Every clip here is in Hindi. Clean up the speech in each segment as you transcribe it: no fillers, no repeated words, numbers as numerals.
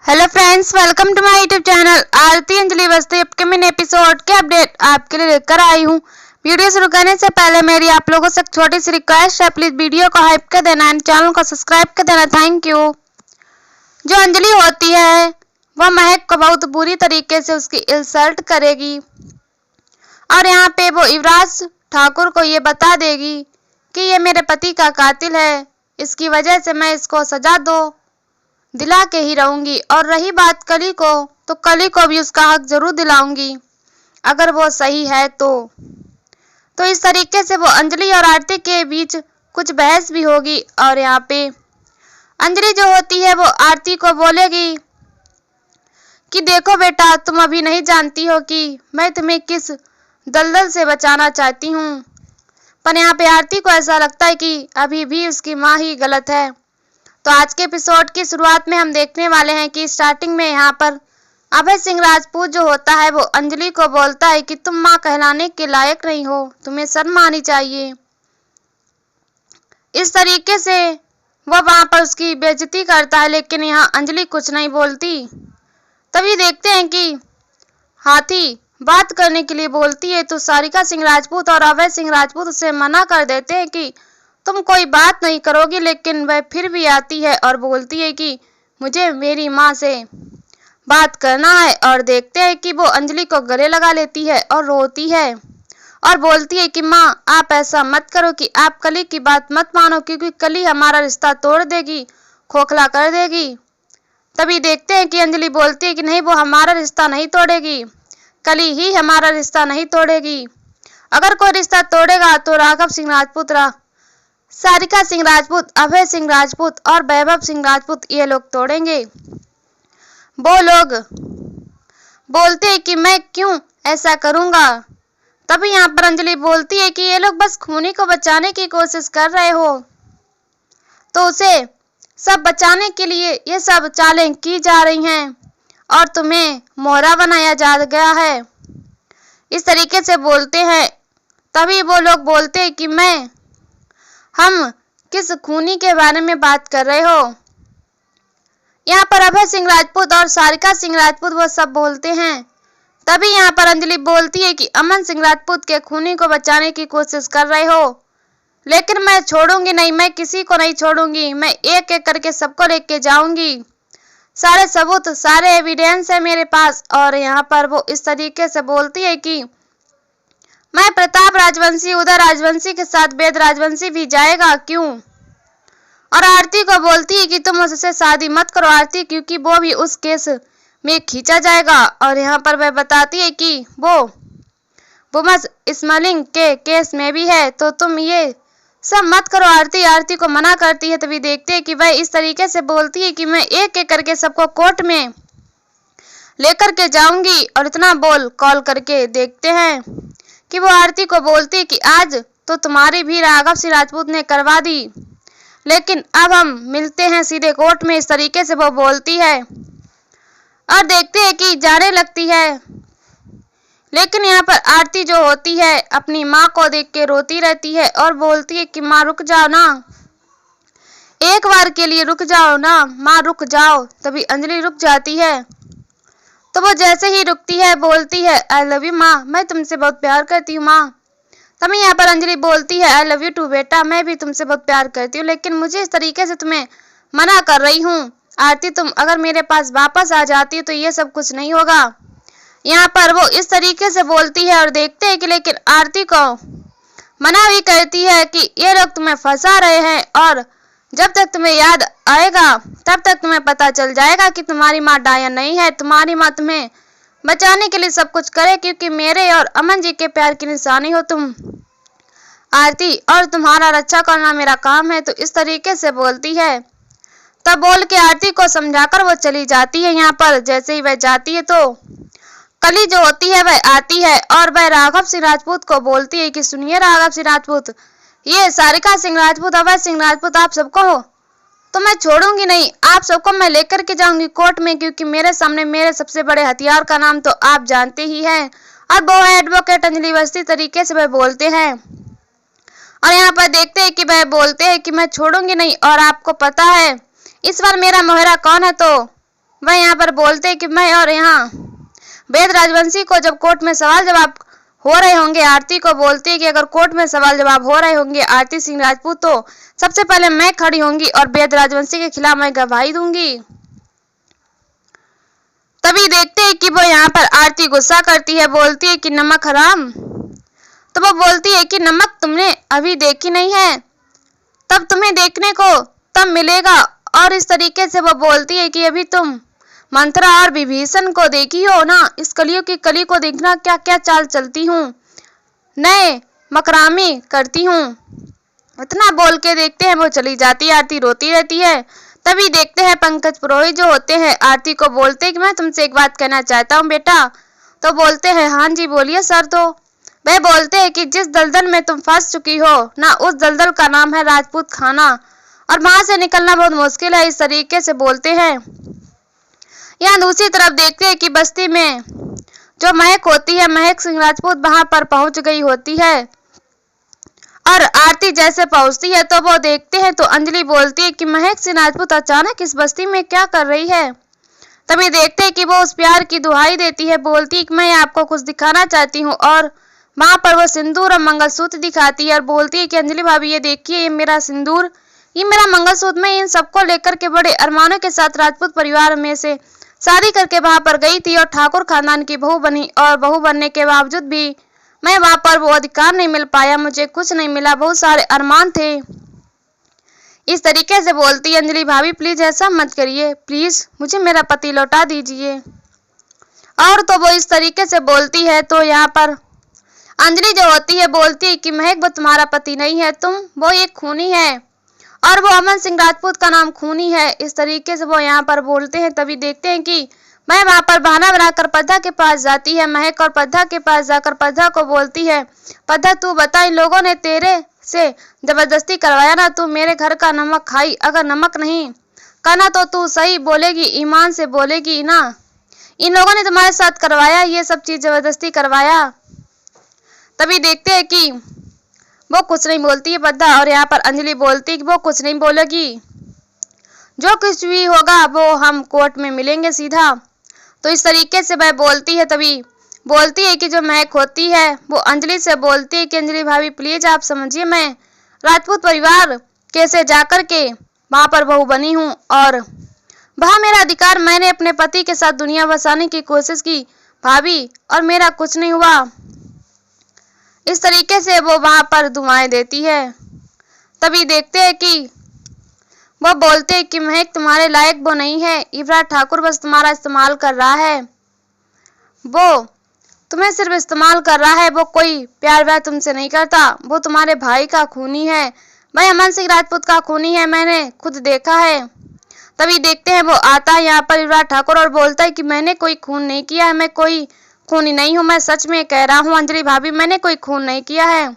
Hello friends, welcome to my YouTube channel Aarti Anjali Awasthi. Upcoming episode के अपडेट आपके लिए लेकर आई हूँ। वीडियो शुरू करने से पहले मेरी आप लोगों से एक छोटी सी रिक्वेस्ट है, प्लीज वीडियो को हाइप कर देना एंड चैनल को सब्सक्राइब कर देना। Thank you. जो अंजलि होती है वह महक को बहुत बुरी तरीके से उसकी इंसल्ट करेगी और यहाँ पे वो युवराज ठाकुर को ये बता देगी कि ये मेरे पति का कातिल है, इसकी वजह से मैं इसको सजा दिला के ही रहूंगी। और रही बात कली को, तो कली को भी उसका हक जरूर दिलाऊंगी अगर वो सही है तो इस तरीके से वो अंजलि और आरती के बीच कुछ बहस भी होगी। और यहाँ पे अंजलि जो होती है वो आरती को बोलेगी कि देखो बेटा, तुम अभी नहीं जानती हो कि मैं तुम्हें किस दलदल से बचाना चाहती हूँ। पर यहाँ पे आरती को ऐसा लगता है कि अभी भी उसकी माँ ही गलत है। तो आज के एपिसोड की शुरुआत में हम देखने वाले हैं कि स्टार्टिंग में यहाँ पर अभय सिंह राजपूत जो होता है वो अंजलि को बोलता है कि तुम माँ कहलाने के लायक नहीं हो, तुम्हें शर्म आनी चाहिए। इस तरीके से वो वहां पर उसकी बेइज्जती करता है, लेकिन यहाँ अंजलि कुछ नहीं बोलती। तभी देखते हैं कि हाथी बात करने के लिए बोलती है तो सारिका सिंह राजपूत और अभय सिंह राजपूत उसे मना कर देते हैं कि तुम कोई बात नहीं करोगी, लेकिन वह फिर भी आती है और बोलती है कि मुझे मेरी माँ से बात करना है। और देखते हैं कि वो अंजलि को गले लगा लेती है और रोती है और बोलती है कि माँ, आप ऐसा मत करो कि आप कली की बात मत मानो, क्योंकि कली हमारा रिश्ता तोड़ देगी, खोखला कर देगी। तभी देखते हैं कि अंजलि बोलती है कि नहीं, वो हमारा रिश्ता नहीं तोड़ेगी, कली ही हमारा रिश्ता नहीं तोड़ेगी। अगर कोई रिश्ता तोड़ेगा तो राघव सिंह राजपूत, सारिका सिंह राजपूत, अभय सिंह राजपूत और वैभव सिंह राजपूत, ये लोग तोड़ेंगे। वो लोग बोलते हैं कि मैं क्यों ऐसा करूंगा। तभी यहाँ पर अंजलि बोलती है कि ये लोग बस खूनी को बचाने की कोशिश कर रहे हो, तो उसे सब बचाने के लिए ये सब चालें की जा रही हैं और तुम्हें मोहरा बनाया जा गया है। इस तरीके से बोलते हैं। तभी वो लोग बोलते हैं कि हम किस खूनी के बारे में बात कर रहे हो। यहाँ पर अभय सिंह राजपूत और सारिका सिंह राजपूत वो सब बोलते हैं। तभी यहाँ पर अंजलि बोलती है कि अमन सिंह राजपूत के खूनी को बचाने की कोशिश कर रहे हो, लेकिन मैं छोड़ूंगी नहीं, मैं किसी को नहीं छोड़ूंगी, मैं एक एक करके सबको लेके जाऊंगी। सारे सबूत, सारे एविडेंस है मेरे पास। और यहाँ पर वो इस तरीके से बोलती है कि मैं प्रताप राजवंशी, उदय राजवंशी के साथ वेद राजवंशी भी जाएगा, क्यों। और आरती को बोलती है कि तुम उससे शादी मत करो आरती, क्योंकि वो भी उस केस में खींचा जाएगा। और यहाँ पर वह बताती है कि वो वुमन स्मगलिंग के केस में भी है, तो तुम ये सब मत करो आरती। आरती को मना करती है। तभी देखते हैं कि वह इस तरीके से बोलती है कि मैं एक एक करके सबको कोर्ट में लेकर के जाऊंगी। और इतना बोल कॉल करके देखते हैं कि वो आरती को बोलती है कि आज तो तुम्हारी भी राघव सिंह राजपूत ने करवा दी, लेकिन अब हम मिलते हैं सीधे कोर्ट में। इस तरीके से वो बोलती है और देखते हैं कि जाने लगती है। लेकिन यहाँ पर आरती जो होती है अपनी माँ को देख के रोती रहती है और बोलती है कि माँ रुक जाओ ना, एक बार के लिए रुक जाओ ना माँ, रुक जाओ। तभी अंजलि रुक जाती है। तो वो जैसे ही रुकती है बोलती है आई लव यू माँ, मैं तुमसे बहुत प्यार करती हूँ माँ। तभी यहाँ पर अंजलि बोलती है आई लव यू टू बेटा, मैं भी तुमसे बहुत प्यार करती हूँ, लेकिन मुझे इस तरीके से तुम्हें मना कर रही हूँ आरती। तुम अगर मेरे पास वापस आ जाती तो ये सब कुछ नहीं होगा। यहाँ पर वो इस तरीके से बोलती है और देखते हैं कि लेकिन आरती को मना भी करती है कि ये लोग तुम्हें फंसा रहे हैं और जब तक तुम्हें याद आएगा तब तक तुम्हें पता चल जाएगा कि तुम्हारी माँ डायन नहीं है। तुम्हारी माँ तुम्हें बचाने के लिए सब कुछ करे, क्योंकि मेरे और अमन जी के प्यार की निशानी हो तुम आरती, और तुम्हारा रक्षा करना मेरा काम है। तो इस तरीके से बोलती है। तब बोल के आरती को समझाकर वो चली जाती है। यहाँ पर जैसे ही वह जाती है तो कली जो होती है वह आती है और वह राघव सिंह राजपूत को बोलती है कि सुनिए राघव सिंह राजपूत, ये सारिका सिंह राजपूत, अभय सिंह राजपूत, आप सबको तो मैं छोड़ूंगी नहीं, आप सबको मैं लेकर के जाऊंगी कोर्ट में, क्योंकि मेरे सामने मेरे सबसे बड़े हथियार का नाम तो आप जानते ही हैं, और वो है एडवोकेट अंजलि अवस्थी। तरीके से वह बोलते हैं। और यहाँ पर देखते हैं कि वह बोलते हैं कि मैं छोड़ूंगी नहीं, और आपको पता है इस बार मेरा मोहरा कौन है, तो वह यहाँ पर बोलते कि मैं और यहाँ वेद राजवंशी को जब कोर्ट में सवाल जवाब हो रहे होंगे, आरती को बोलती है कि अगर कोर्ट में सवाल जवाब हो रहे होंगे आरती सिंह राजपूत, तो सबसे पहले मैं खड़ी होंगी और वेद राजवंशी के खिलाफ मैं गवाही दूंगी। तभी देखते हैं कि वो यहाँ पर आरती गुस्सा करती है, बोलती है कि नमक हराम। तो वो बोलती है कि नमक तुमने अभी देखी नहीं है, तब तुम्हें देखने को तब मिलेगा। और इस तरीके से वो बोलती है कि अभी तुम मंत्रा और विभीषण को देखी हो ना, इस कलियों की कली को देखना क्या क्या चाल चलती हूँ, नए मकरामी करती हूँ। इतना बोल के देखते हैं वो चली जाती है, आरती रोती रहती है। तभी देखते हैं पंकज पुरोहित जो होते हैं आरती को बोलते हैं कि मैं तुमसे एक बात कहना चाहता हूँ बेटा। तो बोलते हैं हाँ जी बोलिए सर। तो वह बोलते हैं कि जिस दलदल में तुम फंस चुकी हो ना, उस दलदल का नाम है राजपूत खाना और वहां से निकलना बहुत मुश्किल है। इस तरीके से बोलते हैं। यहाँ दूसरी तरफ देखते हैं कि बस्ती में जो महक होती है, महक सिंह राजपूत वहां पर पहुंच गई होती है और आरती जैसे पहुंचती है तो वो देखते हैं तो अंजलि बोलती है कि महक सिंह राजपूत अचानक इस बस्ती में क्या कर रही है। तभी देखते हैं कि वो उस प्यार की दुहाई देती है, बोलती है कि मैं आपको कुछ दिखाना चाहती हूँ और वहां पर वो सिंदूर और मंगलसूत्र दिखाती है और बोलती है कि अंजलि भाभी ये देखिए, ये मेरा सिंदूर, ये मेरा मंगलसूत्र। मैं इन सबको लेकर के बड़े अरमानों के साथ राजपूत परिवार में से शादी करके वहां पर गई थी और ठाकुर खानदान की बहू बनी और बहू बनने के बावजूद भी मैं वहां पर वो अधिकार नहीं मिल पाया, मुझे कुछ नहीं मिला, बहुत सारे अरमान थे। इस तरीके से बोलती है अंजलि भाभी प्लीज ऐसा मत करिए, प्लीज मुझे मेरा पति लौटा दीजिए। और तो वो इस तरीके से बोलती है तो यहाँ पर अंजलि जो होती है बोलती है कि महक वो तुम्हारा पति नहीं है, वो एक खूनी है और वो अमन सिंह राजपूत का नाम खूनी है। इस तरीके से वो यहाँ पर बोलते हैं। तभी देखते हैं कि मैं वहां पर बहाना बनाकर पद्धा के पास जाती है महक और पद्धा के पास जाकर पद्धा को बोलती है पद्धा तू बता, इन लोगों ने तेरे से जबरदस्ती करवाया ना, तू मेरे घर का नमक खाई, अगर नमक नहीं खाना तो तू सही बोलेगी, ईमान से बोलेगी ना, इन लोगों ने तुम्हारे साथ करवाया, ये सब चीज जबरदस्ती करवाया। तभी देखते हैं कि वो कुछ नहीं बोलती है पद्धा और यहाँ पर अंजलि बोलती है कि वो कुछ नहीं बोलेगी, जो कुछ भी होगा वो हम कोर्ट में मिलेंगे सीधा। तो इस तरीके से वह बोलती है। तभी बोलती है कि जो महक होती है वो अंजलि से बोलती है कि अंजलि भाभी प्लीज आप समझिए, मैं राजपूत परिवार कैसे जाकर के वहां पर बहू बनी हूँ और वहां मेरा अधिकार, मैंने अपने पति के साथ दुनिया बसाने की कोशिश की भाभी और मेरा कुछ नहीं हुआ। इस तरीके से वो वहां पर दुआएं देती है। तभी देखते हैं कि वो बोलते हैं कि महक तुम्हारे लायक वो नहीं है, युवराज ठाकुर बस तुम्हारा इस्तेमाल कर रहा है, वो तुम्हें सिर्फ इस्तेमाल कर रहा है, वो कोई प्यार व्यार तुमसे नहीं करता, वो तुम्हारे भाई का खूनी है, भाई अमन सिंह राजपूत का खूनी है, मैंने खुद देखा है। तभी देखते हैं वो आता है यहाँ पर युवराज ठाकुर और बोलता है कि मैंने कोई खून नहीं किया है, मैं कोई खूनी नहीं हूँ, मैं सच में कह रहा हूँ अंजलि भाभी मैंने कोई खून नहीं किया है।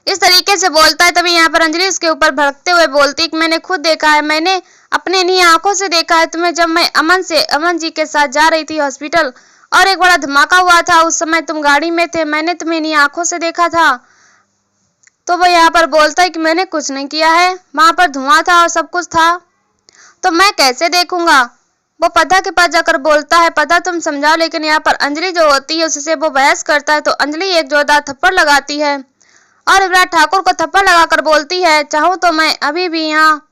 इस तरीके से बोलता है। तभी यहाँ पर अंजलि उसके ऊपर भड़कते हुए बोलती है कि मैंने खुद देखा है, मैंने अपने इन्हीं आंखों से देखा है तुम्हें, जब मैं अमन जी के साथ जा रही थी हॉस्पिटल और एक बड़ा धमाका हुआ था, उस समय तुम गाड़ी में थे, मैंने तुम्हें इन्हीं आंखों से देखा था। तो वो यहाँ पर बोलता है कि मैंने कुछ नहीं किया है, वहां पर धुआं था और सब कुछ था, तो मैं कैसे देखूंगा। वो पद्धा के पास जाकर बोलता है पद्धा तुम समझाओ, लेकिन यहाँ पर अंजलि जो होती है उससे वो बहस करता है तो अंजलि एक जोरदार थप्पड़ लगाती है और युवराज ठाकुर को थप्पड़ लगाकर बोलती है चाहूं तो मैं अभी भी यहाँ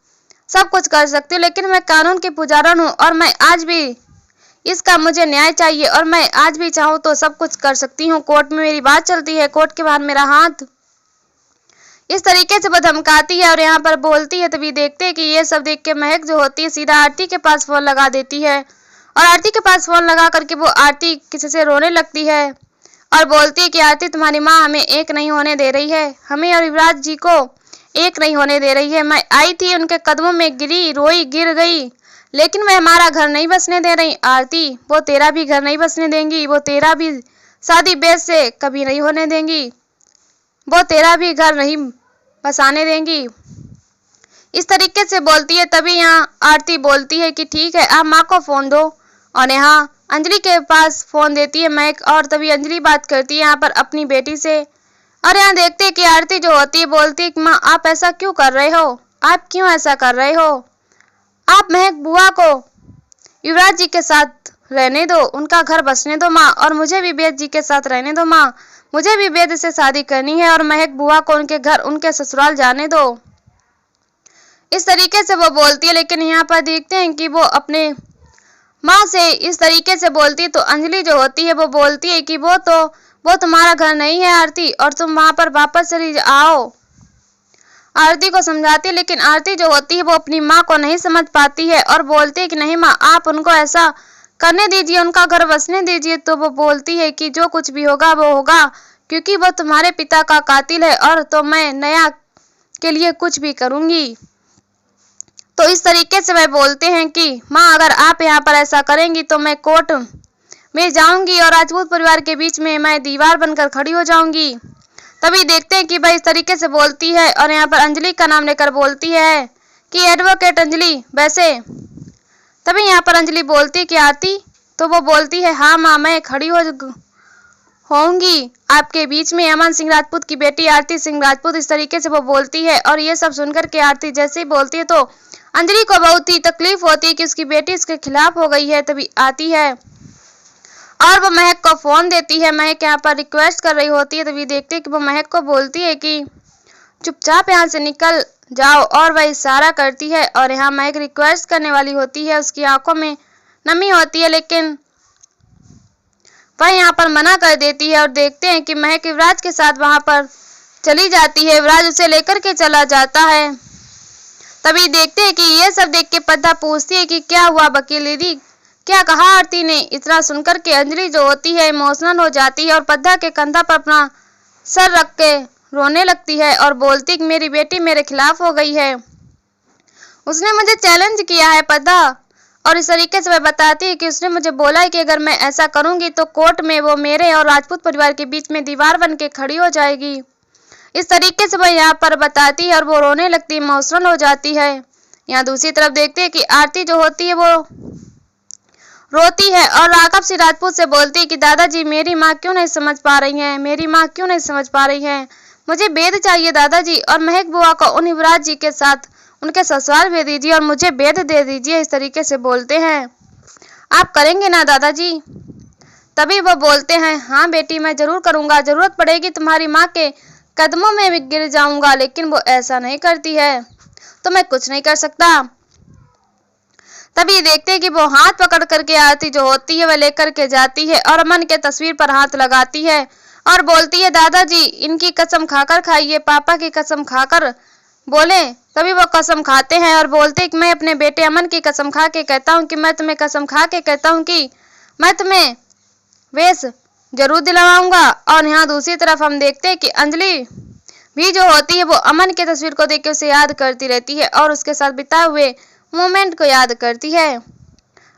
सब कुछ कर सकती हूँ, लेकिन मैं कानून की पुजारन हूँ और मैं आज भी इसका मुझे न्याय चाहिए और मैं आज भी चाहूं तो सब कुछ कर सकती हूँ, कोर्ट में मेरी बात चलती है, कोर्ट के बाहर मेरा हाथ। इस तरीके से वो धमकाती है और यहाँ पर बोलती है। तभी देखते हैं कि ये सब देख के महक जो होती है सीधा आरती के पास फोन लगा देती है और आरती के पास फोन लगा करके वो आरती किसी से रोने लगती है और बोलती है कि आरती तुम्हारी माँ हमें एक नहीं होने दे रही है, हमें और युवराज जी को एक नहीं होने दे रही है। मैं आई थी उनके कदमों में गिरी, रोई, गिर गई, लेकिन वह हमारा घर नहीं बसने दे रही। आरती वो तेरा भी घर नहीं बसने देंगी, वो तेरा भी शादी बेद से कभी नहीं होने देंगी, वो तेरा भी घर नहीं बसाने देंगी। इस तरीके से बोलती है। तभी यहाँ आरती बोलती है कि ठीक है आप माँ को फोन दो और यहाँ अंजलि के पास फोन देती है महक और तभी अंजलि बात करती है यहाँ पर अपनी बेटी से और यहाँ देखते हैं कि आरती जो होती है बोलती है कि माँ आप ऐसा क्यों कर रहे हो, आप क्यों ऐसा कर रहे हो, आप महक बुआ को युवराज जी के साथ रहने दो, उनका घर बसने दो माँ, और मुझे भी वेद जी के साथ रहने दो माँ। मुझे भी वेद से शादी करनी है और महक बुआ को उनके घर, उनके ससुराल जाने दो। इस तरीके से वो बोलती है, लेकिन यहाँ पर देखते हैं कि वो अपने माँ से इस तरीके से बोलती है तो अंजलि जो होती है वो बोलती है कि वो तुम्हारा घर नहीं है आरती, और तुम वहां पर वापस चली आओ। आरती को समझाती है, लेकिन आरती जो होती है वो अपनी माँ को नहीं समझ पाती है और बोलती है कि नहीं माँ, आप उनको ऐसा करने दीजिए, उनका घर बसने दीजिए। तो वो बोलती है कि जो कुछ भी होगा वो होगा, क्योंकि वो तुम्हारे पिता का कातिल है, और तो मैं नया के लिए कुछ भी करूंगी। तो इस तरीके से वह बोलते हैं कि माँ, अगर आप यहाँ पर ऐसा करेंगी तो मैं कोर्ट में जाऊंगी और राजपूत परिवार के बीच में मैं दीवार बनकर खड़ी हो जाऊंगी। तभी देखते हैं कि भाई इस तरीके से बोलती है, और यहाँ पर अंजलि का नाम लेकर बोलती है कि एडवोकेट अंजलि। वैसे तभी यहाँ पर अंजलि बोलती है कि आरती, तो वो बोलती है हाँ माँ, मैं खड़ी होंगी आपके बीच में, अमन सिंह राजपूत की बेटी आरती सिंह राजपूत। इस तरीके से वो बोलती है, और ये सब सुनकर के आरती जैसे ही बोलती है तो अंजलि को बहुत ही तकलीफ होती है कि उसकी बेटी इसके खिलाफ हो गई है। तभी आती है और वो महक को फोन देती है। महक यहाँ पर रिक्वेस्ट कर रही होती है, तभी देखते हैं कि वो महक को बोलती है कि चुपचाप यहाँ से निकल जाओ, और वह इशारा करती है, और यहाँ महक रिक्वेस्ट करने वाली होती है, उसकी आंखों में नमी होती है, लेकिन वह यहाँ पर मना कर देती है। और देखते हैं कि महक युवराज के साथ वहां पर चली जाती है, युवराज उसे लेकर के चला जाता है। तभी देखते हैं कि ये सब देख के पद्धा पूछती है कि क्या हुआ वकील दीदी, क्या कहा आरती ने। इतना सुनकर के अंजलि जो होती है इमोशनल हो जाती है और पद्धा के कंधा पर अपना सर रख के रोने लगती है और बोलती कि मेरी बेटी मेरे खिलाफ हो गई है, उसने मुझे चैलेंज किया है पद्धा। और इस तरीके से वह बताती है कि उसने मुझे बोला है कि अगर मैं ऐसा करूंगी तो कोर्ट में वो मेरे और राजपूत परिवार के बीच में दीवार बन के खड़ी हो जाएगी। इस तरीके से वह यहाँ पर बताती है और वो रोने लगती है, इमोशनल हो जाती है। यहाँ दूसरी तरफ देखते हैं कि आरती जो होती है वो रोती है और राघव सिंह राजपूत से बोलती है कि दादाजी, मेरी माँ क्यों नहीं समझ पा रही है, मेरी माँ क्यों नहीं समझ पा रही है, मुझे वेद चाहिए दादाजी, और महक बुआ को उन युवराज जी के साथ उनके ससुराल भेज दीजिए और मुझे वेद दे दीजिए। इस तरीके से बोलते हैं। आप करेंगे ना दादाजी? तभी वो बोलते हैं हाँ बेटी, मैं जरूर करूंगा, जरूरत पड़ेगी तुम्हारी माँ के कदमों में भी गिर जाऊंगा, लेकिन वो ऐसा नहीं करती है तो मैं कुछ नहीं कर सकता। तभी देखते हैं कि वो हाथ पकड़ करके आरती जो होती है वह लेकर के जाती है और अमन के तस्वीर पर हाथ लगाती है और बोलती है दादाजी, इनकी कसम खाकर खाइए, पापा की कसम खाकर बोले। तभी वो कसम खाते हैं और बोलते हैं कि मैं अपने बेटे अमन की कसम खा के कहता हूँ कि मैं तुम्हें कसम खा के कहता हूँ कि मैं तुम्हें वेश जरूर दिलवाऊंगा। और यहाँ दूसरी तरफ हम देखते हैं कि अंजलि भी जो होती है वो अमन की तस्वीर को देख के उसे याद करती रहती है और उसके साथ बिताए हुए मोमेंट को याद करती है।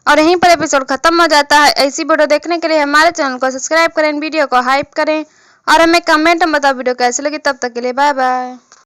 और यहीं पर एपिसोड खत्म हो जाता है। ऐसी वीडियो देखने के लिए हमारे चैनल को सब्सक्राइब करें, वीडियो को हाइप करें और हमें कमेंट में बताओ वीडियो कैसे लगी। तब तक के लिए बाय बाय।